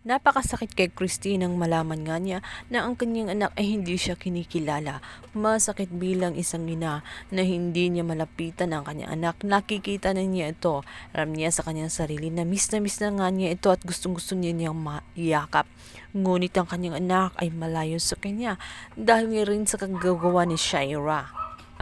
Napakasakit kay Christy nang malaman nga niya na ang kanyang anak ay hindi siya kinikilala. Masakit bilang isang ina na hindi niya malapitan ang kanyang anak. Nakikita na niya ito. Alam niya sa kanyang sarili na miss na nga niya ito at gustong-gusto niya niyang maiyakap. Ngunit ang kanyang anak ay malayo sa kanya dahil rin sa kagagawa ni Shaira.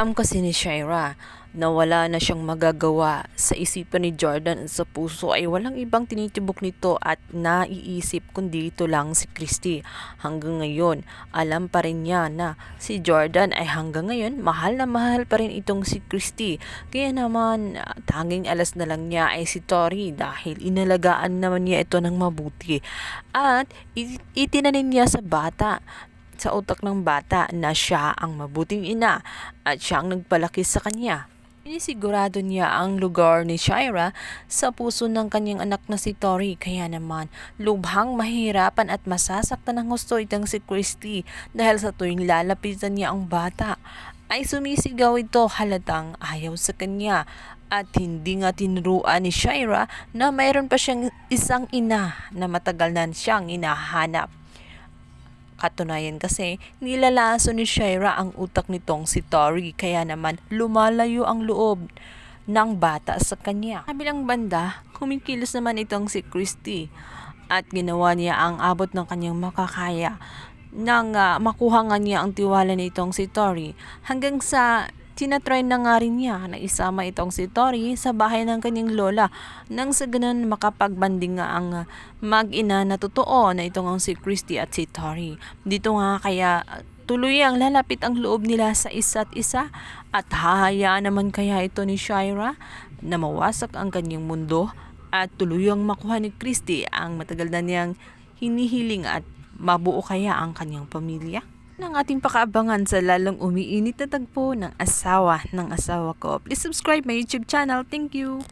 Kasi ni Shaira na wala na siyang magagawa sa isipan ni Jordan at sa puso ay walang ibang tinitibok nito at naiisip kundi ito lang si Christy. Hanggang ngayon, alam pa rin niya na si Jordan ay hanggang ngayon mahal na mahal pa rin itong si Christy. Kaya naman tanging alas na lang niya ay si Tori dahil inalagaan naman niya ito ng mabuti. At itinanin niya sa utak ng bata na siya ang mabuting ina at siya ang nagpalaki sa kanya. Sinisigurado niya ang lugar ni Shaira sa puso ng kanyang anak na si Tori, kaya naman lubhang mahirapan at masasaktan ng gusto itong si Christy dahil sa tuwing lalapitan niya ang bata ay sumisigaw ito halatang ayaw sa kanya. At hindi nga tinuruan ni Shaira na mayroon pa siyang isang ina na matagal na siyang inahanap. Katunayan kasi, nilalaso ni Shaira ang utak nitong si Tori kaya naman lumalayo ang loob ng bata sa kanya. Kabilang banda, kumikilos naman itong si Christy at ginawa niya ang abot ng kanyang makakaya nang makuha nga niya ang tiwala nitong si Tori hanggang sa tinatry na nga rin niya na isama itong si Tori sa bahay ng kanyang lola nang sa ganun makapagbanding nga ang mag-ina na totoo na itong ang si Christy at si Tori. Dito nga kaya tuloy ang lalapit ang loob nila sa isa't isa at hahayaan naman kaya ito ni Shaira na mawasak ang kanyang mundo at tuluyang makuha ni Christy ang matagal na niyang hinihiling at mabuo kaya ang kanyang pamilya. Ng ating pakaabangan sa lalong umiinit na tagpo ng asawa ko. Please subscribe my YouTube channel. Thank you!